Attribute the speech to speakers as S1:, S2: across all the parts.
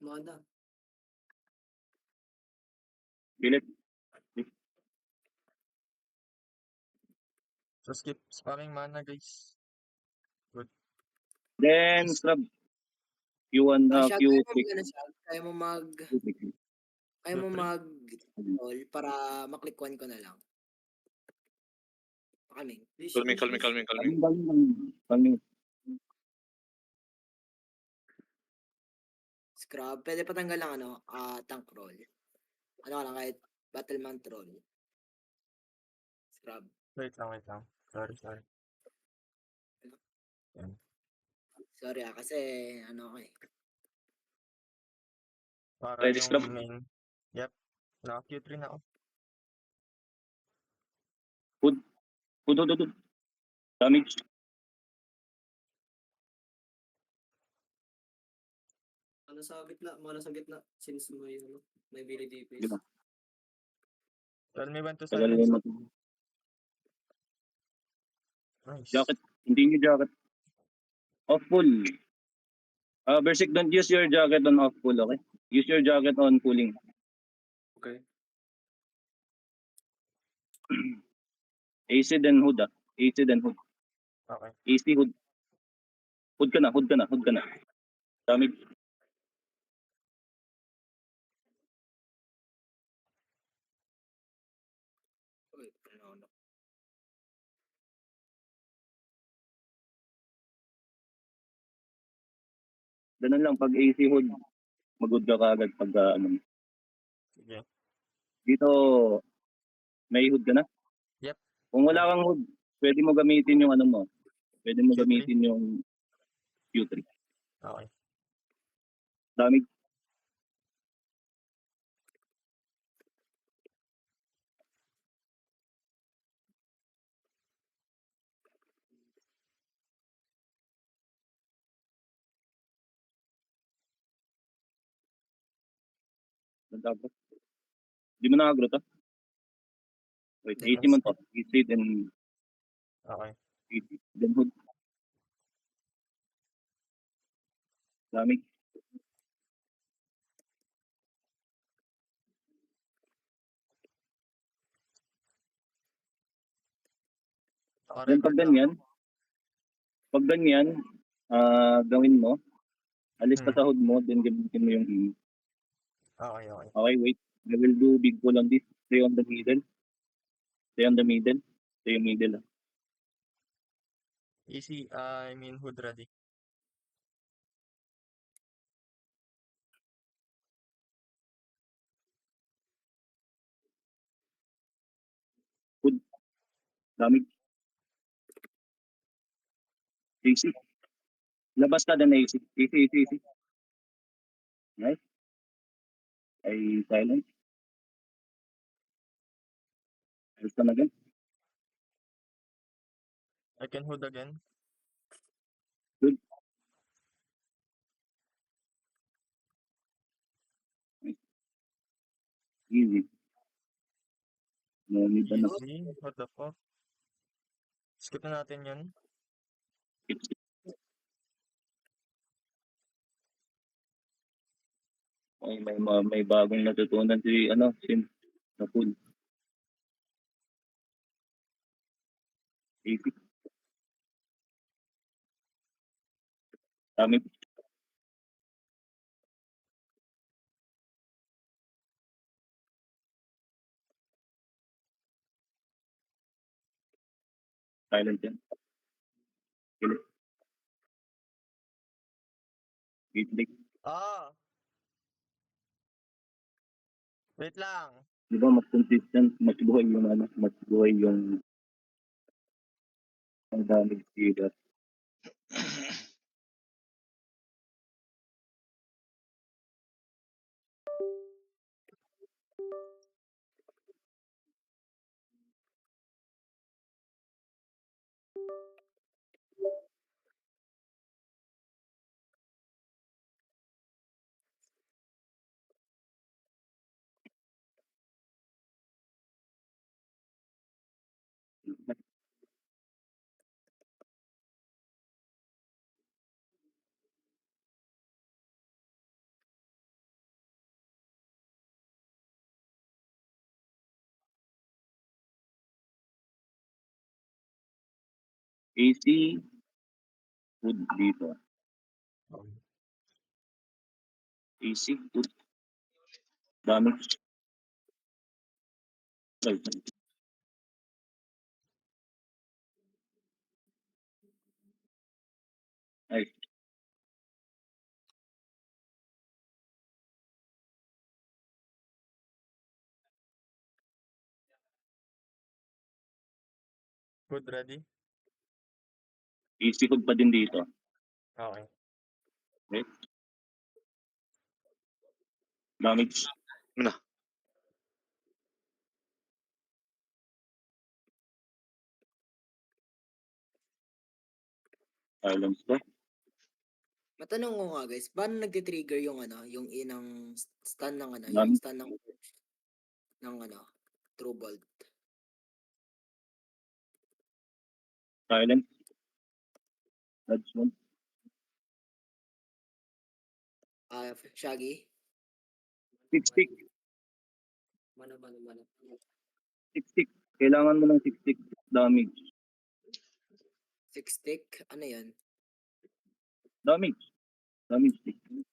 S1: mana.
S2: Bilit.
S3: So skip spamming mana guys.
S2: Then, scrub. Q1,
S1: Siya, kaya mo
S2: Q3.
S1: mag, ano, siya, kaya mo mag, kaya mo
S3: Q3?
S1: mag-roll para maklik one ko na lang. Pakaming.
S2: Calming.
S1: Scrub. Pwede patanggal lang ano, tank roll. Ano ka lang, kahit battlement roll. Scrub.
S3: Wait lang. Sorry. Yan.
S1: Sorry kasi ano ko eh.
S3: Para
S2: Ready,
S3: yung
S2: scrub?
S3: main. Yep. Naka Q3 na ako.
S2: Hood. Damage.
S1: Mana sa gitna, since may very DPS.
S2: Diba?
S3: Tell me when to
S2: Tagal
S3: silence.
S2: mo.
S3: Nice.
S2: Jacket. Hindi nyo jacket. Off full. Berserk, don't use your jacket on off full, okay? Use your jacket on pulling.
S1: Okay.
S2: AC then hood AC then hood.
S3: Okay.
S2: AC hood. Hood ka na. Damage.
S1: Uy, ano.
S2: Ganun lang, pag AC hood, mag-hood ka kagad pag ano.
S3: Sige.
S2: Dito, may hood ka na?
S3: Yep.
S2: Kung wala kang hood, pwede mo gamitin yung ano mo. Pwede mo
S3: Q3.
S2: gamitin yung Q3.
S3: Okay.
S2: Damage. Nagdabot. Di mo na agro to? Wait, AC mo to. AC then
S3: Okay.
S2: AC. Then hood. Damage. Then
S3: Naka-record lang.
S2: pag ganyan, gawin mo, alis ka sa hood mo, then gamitin mo yung E.
S3: Okay.
S2: Okay, wait. I will do big pull on this. Stay on the middle. Stay on the middle. Stay on middle.
S3: Easy. I mean hood ready.
S2: Hood. Damage. AC. Labas ka din na AC. AC. Right? Ay silent. Alis ka na din.
S3: I can hood again.
S2: Good. Easy. No need na.
S3: Easy. What the fuck? Skip na natin yun.
S2: May bagong natutunan si Sim na full. AC. Dami. Silent yan. Kilit. Gate.
S3: Wait lang.
S2: Di ba mas consistent, mas buhay yung ang damage dealer. AC, food dito. AC, food, damage. Ay, ay,
S3: Food ready?
S2: AC food pa din dito.
S3: Okay.
S2: Okay. Damage.
S4: Na.
S2: Silence to.
S1: Matanong ko nga guys, paano nagti-trigger yung ano, yung inang stun ng ano,
S2: Dami.
S1: yung stun ng ano, True Bolt.
S2: Silence. Judgment.
S1: Shaggy.
S2: Stick.
S1: Mana.
S2: 6-6. Kailangan mo ng 6-6 damage.
S1: 6 stick, ano yan?
S2: Damage. Damage stick.
S1: 3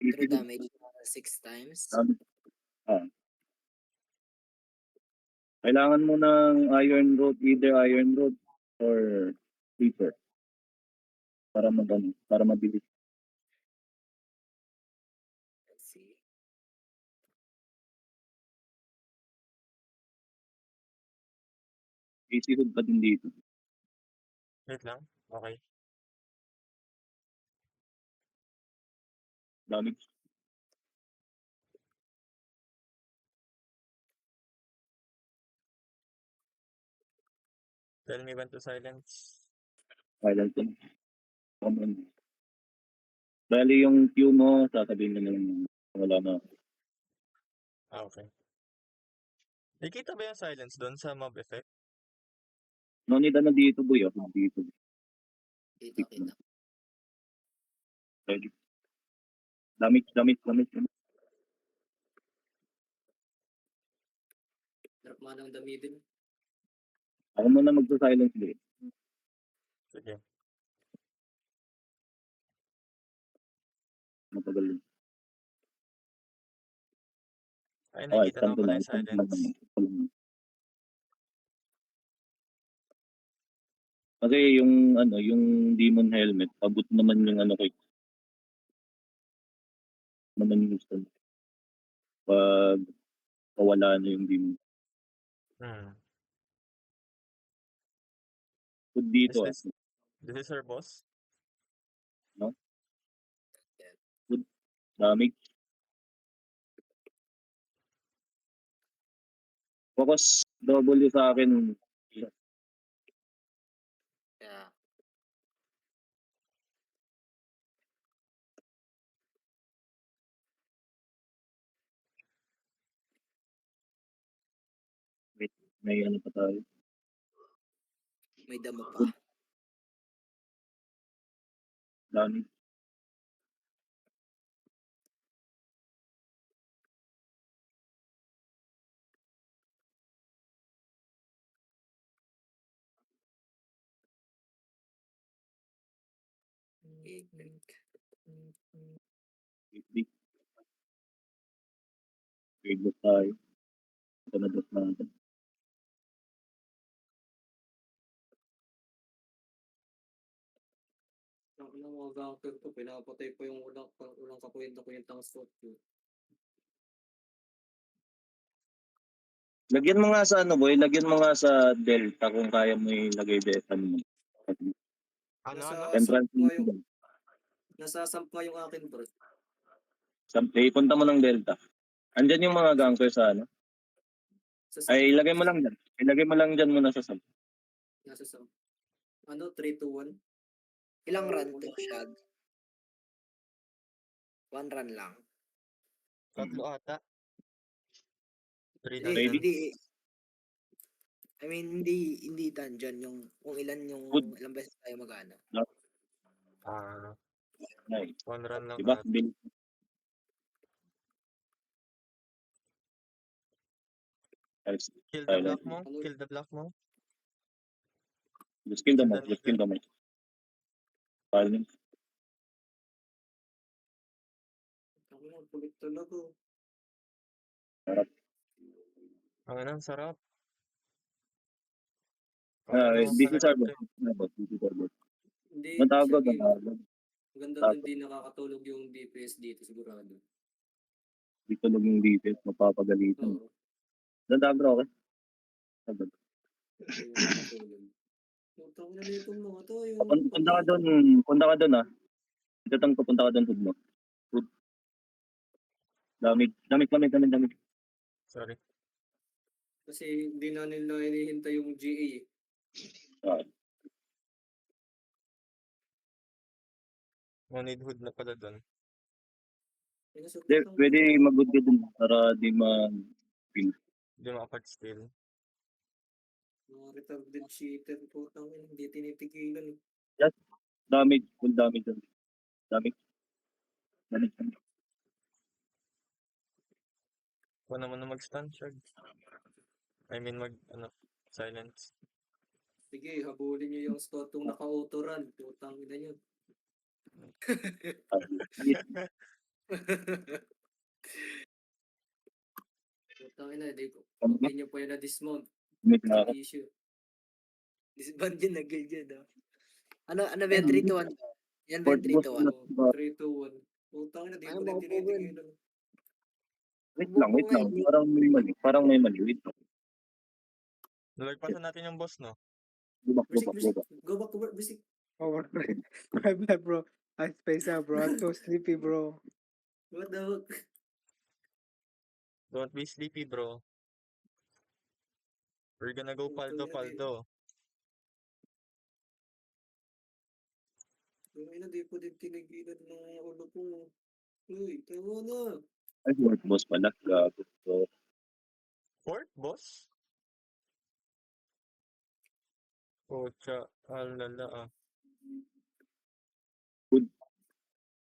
S2: AC food.
S1: damage 6 times.
S2: Damage. Kailangan mo ng iron rod, either iron rod or creeper. Para magano, para mabilis.
S1: Let's see.
S2: AC food pa din dito.
S3: Wait lang. Okay.
S2: Damage.
S3: Tell me when to silence.
S2: Silence yun. Common. Bali yung Q mo, sasabihin mo na lang wala na.
S3: Okay. Nakita ba yung silence doon sa mob effect?
S2: No need na dito boy. Dito.
S1: Kita.
S2: Ready. Damage.
S1: Drop mo ng dami din.
S2: Ako muna magsa-silence din.
S3: Sige.
S2: Matagal yun.
S3: Ay,
S2: Okay,
S3: nakita
S2: stand
S3: naman
S2: ko
S3: pala
S2: na.
S3: yung silence.
S2: Kasi yung ano, yung demon helmet, abot naman yung ano kay naman yung stun. Pag wala na yung demon. Food dito
S3: Is this our boss?
S2: damage. Focus W sa akin.
S1: Yeah.
S2: May ano pa tayo.
S1: May damo pa.
S2: Damage. Big. Big boss tayo. Ito na boss natin.
S5: Ang mga ganker ko, pinapatay pa yung ulang kakwenta-kwentang spot ko.
S2: Lagyan mo nga sa ano boy, lagyan mo nga sa delta kung kaya mo ilagay delta mo.
S3: Ano?
S2: Entrance mo.
S5: Nasasampa yung akin, bro.
S2: Punta mo ng delta. Andyan yung mga ganker sa ano. Ay, ilagay mo lang dyan. Ilagay mo lang dyan muna sa sub.
S5: Nasa sam. Ano, 3 to 1?
S1: Ilang run to, Shag? 1 run lang.
S3: Tatlo ata. 3
S2: Ready?
S3: dungeons.
S1: Hindi. I mean, hindi dungeon yung kung
S2: Good.
S1: ilang beses tayo magana.
S2: Nice.
S3: 1 run lang
S2: Diba?
S3: ata.
S2: Nice.
S3: Kill the block mo.
S2: Just kill them
S3: Sa
S2: all. Just kill them all. Silence.
S5: Ang kulit talaga.
S2: Harap.
S3: Ang sarap.
S2: This is our
S3: talaga
S2: boss. This is our boss.
S5: Hindi,
S2: Natagod.
S5: sige.
S2: Natagod.
S5: Ganda
S2: Tapos.
S5: doon, di nakakatulog yung DPS dito sigurado.
S2: Dito lang yung defense. Mapapagalitan.
S5: Oo.
S2: Natagod, okay? Natagod.
S5: Hindi nakakatulog. Putang ina nito mga to. Yung
S2: Punta ka doon. Punta ka doon, ah. Itatang ko, punta ka doon. Hood mo. Hood. Damig.
S3: Sorry.
S5: Kasi hindi na nila hinihintay yung GA eh.
S2: Ah,
S3: No need hood na pala doon.
S2: pwede mag-good ka dun para di ma-feel.
S3: Hindi makapag-steal.
S5: Mga retarded cheater po. Hindi tinitigilan eh.
S2: Damage. Full damage dun. Damage.
S3: Kung naman na mag-stun charge. I mean silence.
S5: Sige, habulin nyo yung stotong naka-auto-run. Putang ina nyo. Putang ina, di ko. Okay nyo pa yun na dismount. Issue. Disband yun, nag-guild yun. Ano ba yung 3-2-1? Yan ba yung 3-2-1? 3-2-1. Putang ina, di ko rin tinitigilan.
S2: Wait lang. Parang may mali. Wait lang.
S3: Nalagpasan natin yung boss, no?
S2: Go back.
S5: Go back, Bisik.
S4: Oh, my bad, bro. I spaced out, bro. I'm so sleepy, bro.
S5: What the fuck?
S3: Don't be sleepy, bro. We're gonna go paldo.
S5: Yung ina, di ko din tinigilan ng ulo ko. Uy, tawa na.
S2: Ay, fourth boss pala. Gago. So,
S3: Fourth boss? Pocha, alala ah.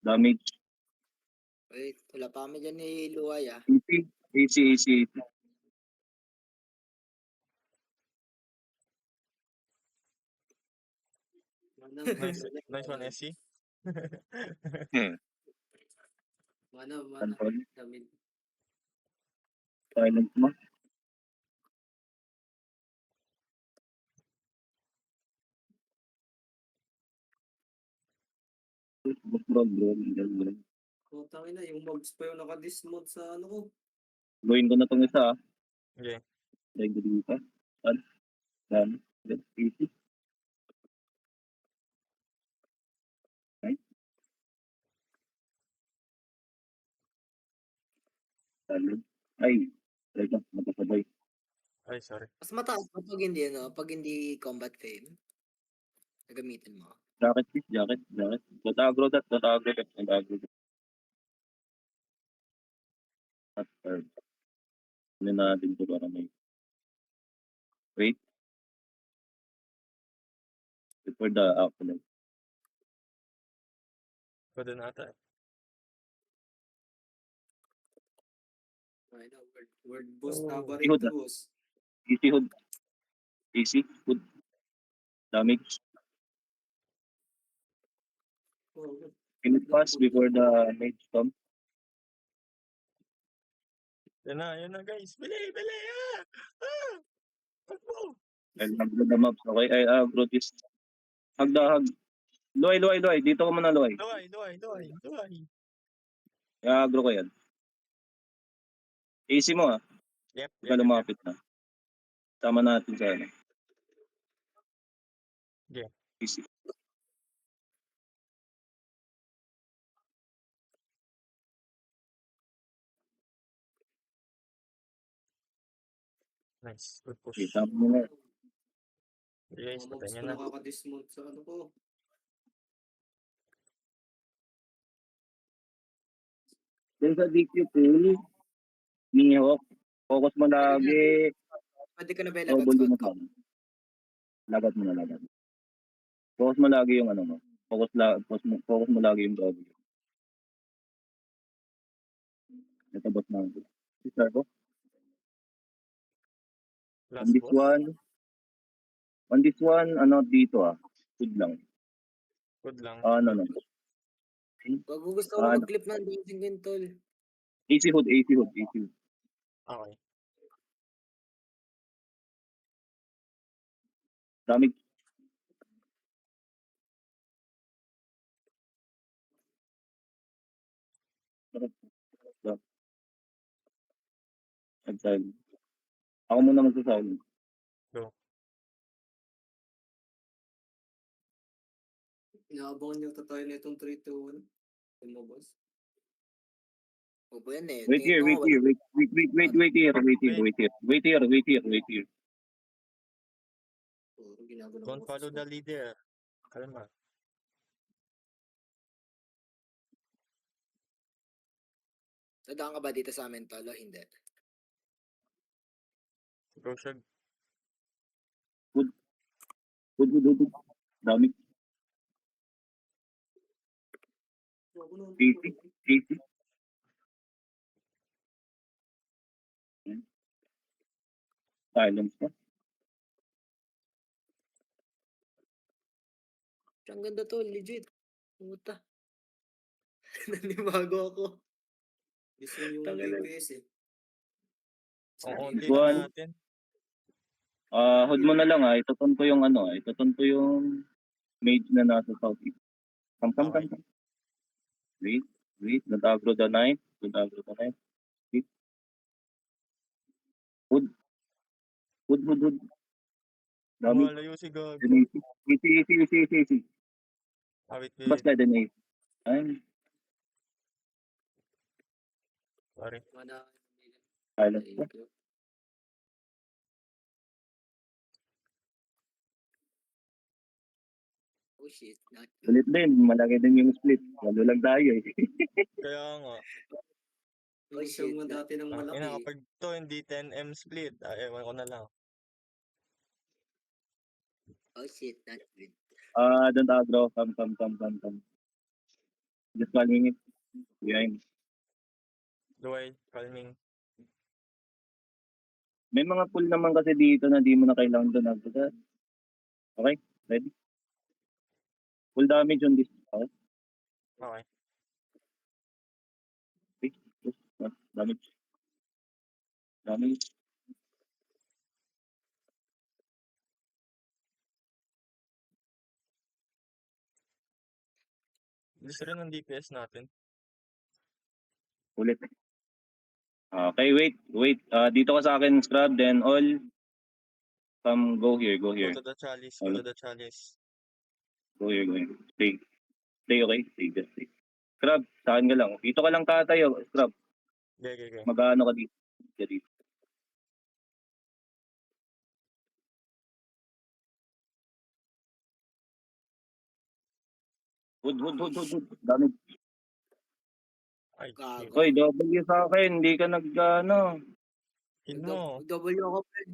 S2: damage.
S1: Wait, wala pa kami dyan ni Luay ah.
S2: AC.
S3: Nice one, SC.
S5: Mana.
S2: Control.
S5: Damit.
S2: Silence mo. Bro.
S5: Putang ina, yung mobs pa yung naka-dismount sa ano ko.
S2: Gawin ko na tong isa, ah.
S3: Okay.
S2: Lego dito. Done. Easy. Right. Done. Ay. Teka, magkasabay.
S3: Ay, sorry.
S1: Mas mataas pa pag hindi combat fame. Nagamitin mo.
S2: Jacket. Tatagro that. After. Ano natin ito para may. Wait. Before the afterlife.
S3: Pwede na ata.
S5: Ay na, word boss na
S3: Oh.
S5: ba rin to, boss?
S2: Easy hood. Hood. Damage.
S5: Oh,
S2: Can it pass before the mage come?
S3: Yan na guys. Bili! Takbo!
S2: I'll hug the maps. Okay, I brought this. Hug. Luay. Dito ko muna, Luay.
S3: Luay.
S2: I-agro ko yan. AC mo, ah.
S3: Yep.
S2: Pagka lumapit na. Tama natin sa ano.
S3: Yeah.
S2: AC.
S3: Nice. Good push.
S2: Okay, tama mo na.
S3: Guys,
S5: mga
S3: patay
S5: mobs
S3: niya
S5: pa
S3: na.
S5: nakaka-dismount sa ano ko.
S2: Then sa DQ pool, Mihawk, focus mo lagi.
S1: Pwede ka na ba
S2: Oh,
S1: ilagat
S2: bully
S1: squad
S2: mo
S1: ko?
S2: pa. Lagat mo na. Focus mo lagi yung ano mo. Focus mo lagi yung W. Ito boss na. Si Sarko.
S3: Last
S2: And this
S3: boss.
S2: one, On this one, ano dito Good lang.
S3: Good lang.
S2: Ano.
S1: Pag gusto ko
S2: Ano.
S1: mag-clip ng dancing yun, tol.
S2: AC hood.
S3: Okay.
S2: Dami. Nag-silent. Ako muna magsasilent.
S5: Inaabangan niyo tayo na itong 3-2-1. Lumabas.
S1: Opo yan eh.
S2: Wait here. Wait here.
S5: Puro ginagawa
S3: Don't
S5: ng
S3: follow
S5: oras
S3: the
S5: ko.
S3: leader. Kalma.
S1: Dadaan ka ba dito sa amin, tol? O hindi?
S3: Go, Shag.
S2: Good. Dami. AC. Silence pa.
S1: Ang ganda, tol. Legit. Puta. Nanibago ako.
S5: Gusto niyo yung
S1: Tangina.
S5: DPS eh.
S3: Oo,
S2: This
S3: hindi
S2: one.
S3: na natin.
S2: Hood mo na lang ituton ko yung mage na nasa southeast. Come.
S3: Okay.
S2: Wait. Nag-agro the knight. Wait. Hood. Dami.
S3: Malayo si Gago.
S2: Easy.
S3: Wait.
S2: Basta din AC. Ay,
S3: Sorry.
S5: Mana.
S2: silence pa.
S5: Thank you.
S1: Oh shit. Not good.
S2: Ulit din. Malaki din yung split. Lalo lang tayo eh.
S3: Kaya nga.
S5: Yung isang mo dati ng
S3: Ina,
S5: malaki.
S3: kapag to hindi 10M split, ewan ko na lang.
S1: Oh shit. Not good.
S2: Don't agro. Come. Just calming it. Behind.
S3: Duway, calming.
S2: May mga pull naman kasi dito na di mo na kailangan doon agro. Okay? Ready? Full damage on this. Okay?
S3: Okay.
S2: Damage.
S3: Gusto rin ng DPS natin.
S2: Ulit. Okay, wait. Dito ka sa akin, scrub, then all. Go here.
S3: Go to the chalice.
S2: Go here. Stay, okay? Just stay. Scrub, sa akin ka lang. Dito ka lang tatayo, scrub.
S3: Okay.
S2: Mag-ano ka dito. Hood. Damage.
S3: Ay,
S1: Gago.
S3: shit.
S2: Hoy, W sa akin. Hindi ka nag-ano.
S3: Hid mo.
S1: W ako, friend.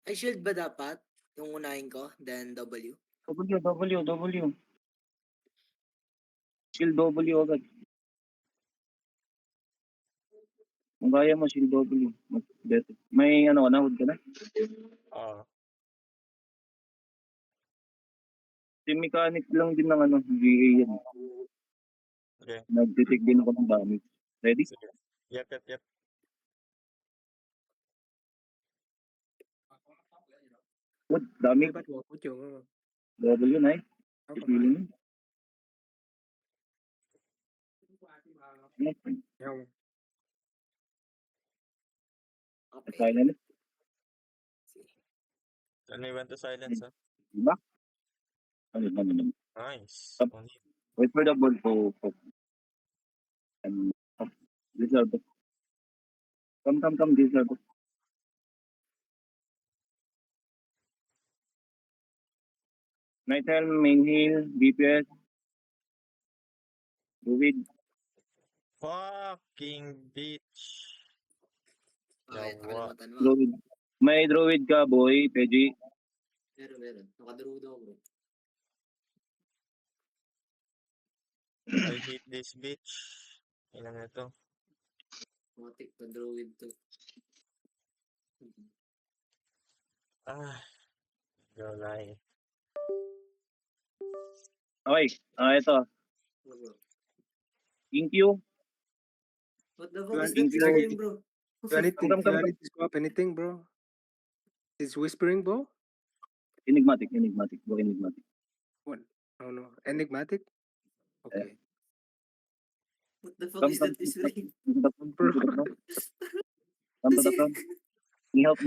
S1: Ay, shield ba dapat? Yung unahin ko, then W.
S2: W. Shield W agad. Kung kaya mo, shield W. May ano ka na, hood ka na? Team mechanic lang din ng VA yan.
S3: Okay.
S2: Nag-detect din ako ng damage. Ready?
S3: Sige. Yep.
S2: Hood, dami.
S4: Ba't mo ako yung
S2: W na
S4: ako
S2: Feeling.
S4: yung
S1: Okay.
S2: Silent.
S3: Then we went to silence, ha?
S2: Diba? Ano.
S3: Nice.
S2: Up. Wait for the ball to and reserve. Come, reserve. Night helm, main heal, DPS. Druid.
S3: Fucking bitch.
S1: Okay,
S3: Yawa.
S1: nakalimutan mo.
S2: Druid. May druid ka, boy, Peji.
S5: Meron. Nakadrudo ako.
S3: I hate this bitch. Ilan na to?
S5: Matik na druid to.
S3: Ah, July.
S2: Okay, ito. Inkyu.
S5: What the
S4: You
S5: fuck is
S4: want,
S5: that
S2: Inkyu.
S5: whispering, bro?
S4: you anything?
S2: Come,
S4: You
S2: come,
S4: want
S2: come.
S4: to swap anything, bro? It's whispering, bro.
S2: Enigmatic. Go enigmatic.
S4: What? Oh no, enigmatic. Okay,
S5: What the fuck
S2: Come,
S5: is
S2: come,
S5: that
S2: come,
S5: whispering?
S2: come to the front.
S4: bro.
S2: Come to the front. Come to the front. Mihawk.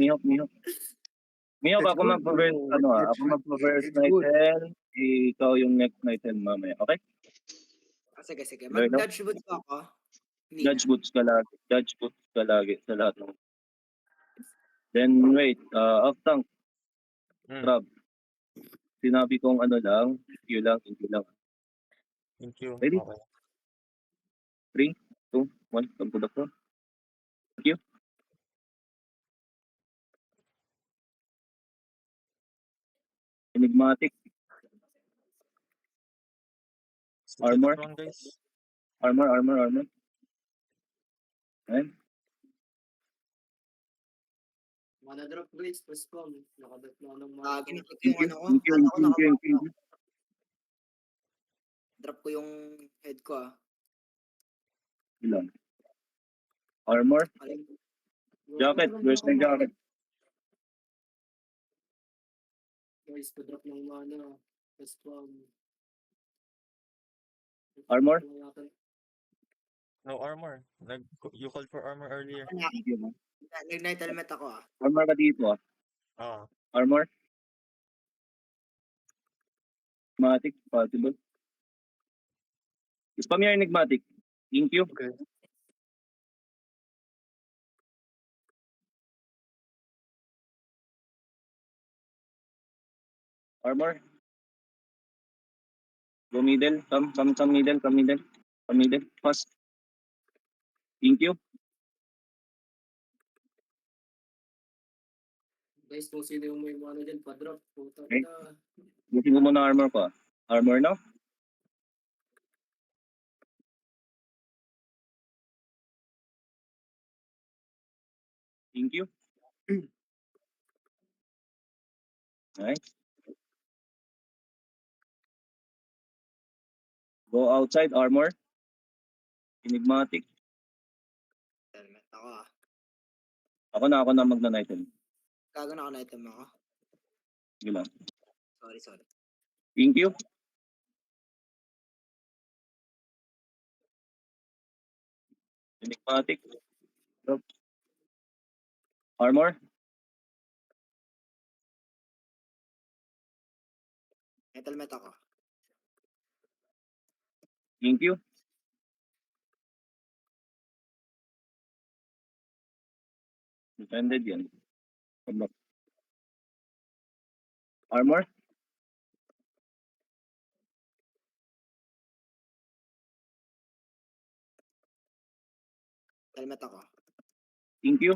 S2: Mihawk,
S4: It's
S2: ako
S4: good,
S2: mag-reverse,
S4: bro.
S2: ano
S4: It
S2: ako
S4: should.
S2: mag-reverse
S4: It's good.
S2: Nightel. Ikaw yung next Nightel mamaya. Okay?
S1: Sige.
S2: Right now?
S1: Mag-dodge boots pa ako. Hindi
S2: Judge
S1: na.
S2: boots ka lagi. Judge boots ka lagi sa lahat ng... Then wait, off tank,
S3: Hmm,
S2: Rob. Sinabi kong ano lang, Q lang.
S3: thank you.
S2: Ready?
S3: Okay.
S2: 3, 2, 1, come to the front. Thank you. Enigmatic,
S3: Stick to the
S2: armor,
S3: front, guys.
S2: armor. Ayan.
S5: Mana drop guys, spam. Nakadot na ng mana.
S1: Ginamit ko
S2: Thank
S1: yung
S2: you,
S1: ano ko.
S2: thank you,
S1: Kala ko
S2: thank you,
S1: nakapag
S2: thank you.
S1: drop ko yung head ko
S2: Ilan? Armor,
S1: Alin?
S2: jacket, where's my jacket?
S5: Guys, pa-drop ng mana. Spam.
S2: Armor?
S3: No armor. You called for armor earlier.
S2: Thank you, man.
S1: Nag-night helmet ako
S2: Armor ka dito,
S3: Ah,
S2: Armor? Enigmatic, possible. Spam your enigmatic. Thank you.
S4: Okay.
S2: Armor. Go middle. Come middle. Fast. Thank you.
S5: Guys, kung sino yung may mana dyan, pa-drop. Putang
S2: Okay.
S5: na.
S2: Bukin ko muna armor ko. Armor now. Thank you. Nice. Go outside, armor. Enigmatic.
S1: helmet ako
S2: Ako na magna-item.
S1: Gago na ako na item ako.
S2: Sige lang.
S1: Sorry.
S2: Thank you. Enigmatic. Drop. Armor.
S1: Night helmet ako.
S2: Thank you. Defended yan. Tabak. Armor.
S1: Helmet ako.
S2: Thank you.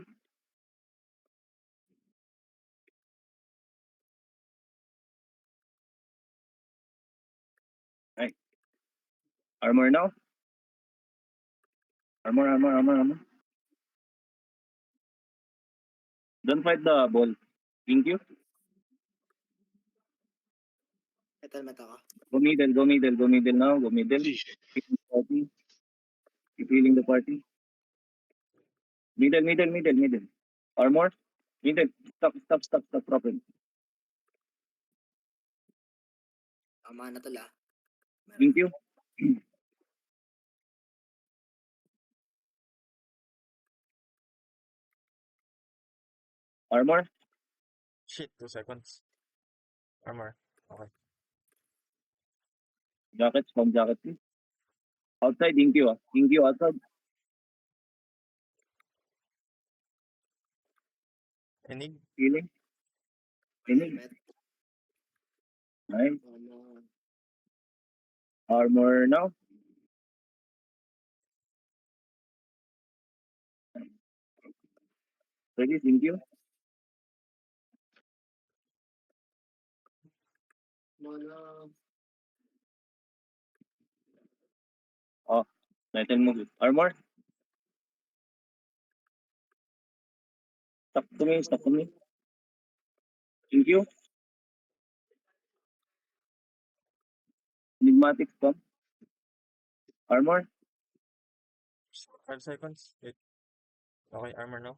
S2: Right. Armor now. Armor. Don't fight the ball. Thank you.
S1: Night helmet ako.
S2: Go middle now. Go middle. Keep healing the party. Middle. Armor. Middle. Stop. Problem.
S1: Tama na tala.
S2: Thank you. Armor.
S3: shit. 2 seconds. Armor. Okay.
S2: Jacket. Home jacket. Please. Outside. Thank you. Outside.
S3: Enig.
S2: Healing.
S1: Helmet.
S2: Nice.
S5: Mana.
S2: Armor now. Ready. Thank you.
S5: Mana.
S2: Title move. Armor. Stop to me. Thank you. Enigmatic Storm. Armor.
S3: 5 seconds. Wait. Okay, armor now.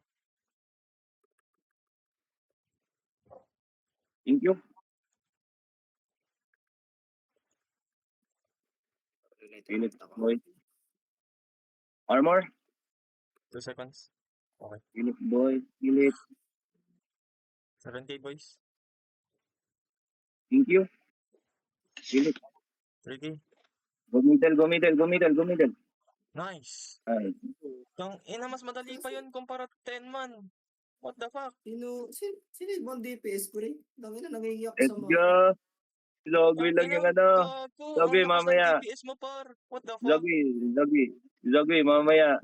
S2: Thank you. Unit Boy. Armor.
S3: 2 seconds. Okay.
S2: Unit Boy. Unit.
S3: 7K boys.
S2: Thank you. Unit.
S3: 3K.
S2: Go middle, go middle, go middle, go middle.
S3: Nice.
S2: Ay,
S3: Mas madali pa yun kumpara 10 man. What the fuck?
S5: Sino ibang DPS ko rin? Dami na nangiiyak
S2: let's
S5: sa mga...
S2: go. Logway lang yung ano.
S3: Gago.
S2: Logway
S3: Ang lakas ng
S2: mamaya.
S3: DPS mo, par. What the fuck?
S2: Logway mamaya.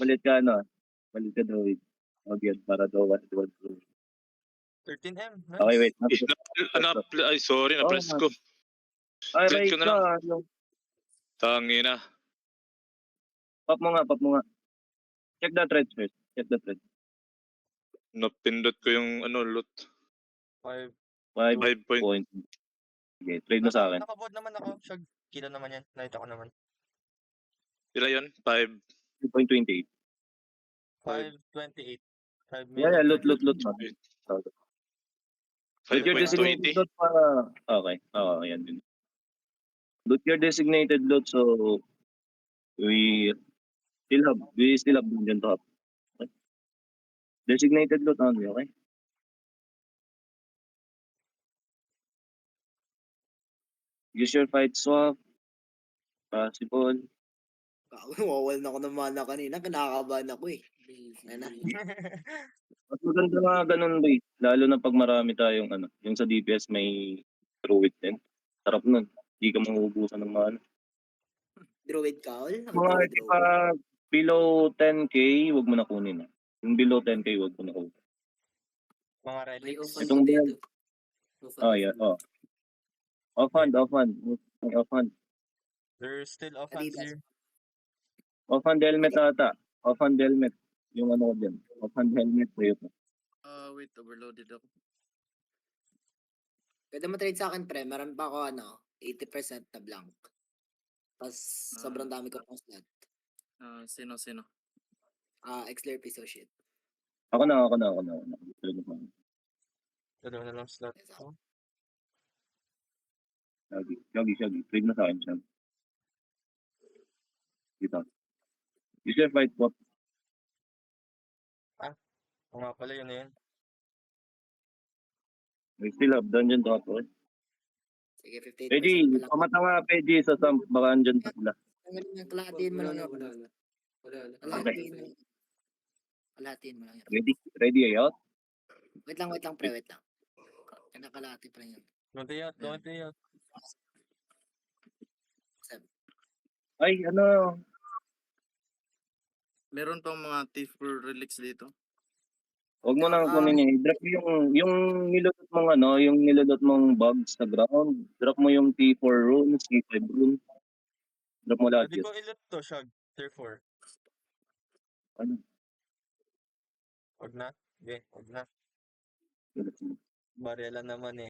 S2: Malit ka ano. Malit ka Droid. Okay, para daw 1-1.
S3: 13M. Nice.
S2: Okay, wait.
S6: Ay, sorry, na-press ko.
S2: Ay,
S6: Trade
S2: right
S6: ko na
S2: ka.
S6: lang.
S2: Ano?
S6: Tangina.
S2: Pop mo nga. Check the threads first.
S6: Napindot ko yung loot.
S3: 5.
S2: 5
S6: 5 point.
S2: point. Okay, trade na sa akin.
S3: Nakaboard naman ako. Shag. Kita naman yan. Nakita ko naman.
S6: Sila yun? 5.
S2: 2.28.
S3: 528. 5
S2: Yeah,
S3: million.
S2: loot. Loot your
S6: 5.20.
S2: designated loot para... Okay. Oo, yan din. Loot your designated loot so... We still have dungeon top. Okay? Designated loot only, okay? Use your fight swap. Possible.
S1: Wawal na ako ng mana kanina. Kinakabahan ako eh. Ano?
S2: Mas maganda nga ganun, boy. Lalo na pag marami tayong yung sa DPS may druid din. Sarap nun. Hindi ka mahubusan ng mana.
S1: Druid Cowl?
S2: Mga pag below 10k, wag mo na kunin. Yung below 10k, wag mo na kunin.
S3: Mga
S5: May
S3: relics.
S5: offhand
S2: Itong
S5: ko dito.
S2: Oh, yeah. Oh. Offhand.
S3: There's still offhands
S1: Adidas.
S3: here.
S2: Offhand helmet ata. Offhand helmet. Yung ano ko dyan. Offhand helmet. Sa'yo po.
S7: Wait, overloaded ako.
S1: Pwede mo trade sa akin, pre. Meron pa ako 80% na blank. Tapos sobrang dami ko pang slot.
S7: Sino?
S1: Xler piece of shit.
S2: Ako na.
S3: Dalawa na lang slot.
S1: Yes, ako.
S2: Shaggy. Trade na sa akin siya. Dito. Use your fight swap.
S3: O nga pala, yun na yun.
S2: We still have dungeon top. Okay?
S1: Sige, 58%
S2: Pwede,
S1: pa lang.
S2: pamata nga pwede sa samp. Baka andyan pa sila.
S1: Kalahatiin mo lang yun.
S5: Wala na.
S1: Kalahatiin mo lang yun.
S2: Ready out?
S1: Wait lang, pre. Wait lang. Kinakalahati pa lang yun.
S3: Don't stay out.
S2: Ay,
S7: Meron pang mga thief relics dito.
S2: Huwag mo nang kunin niya. I-drop mo yung nilulot mong yung nilulot mong bugs sa ground. Drop mo yung T4 runes, T5 runes. Drop mo lahat
S3: Pwede
S2: yun.
S3: ko ilot to, Shag. Tier 4.
S2: Ano?
S3: Wag na. Okay, wag na.
S2: Ilot mo.
S3: Barela naman eh.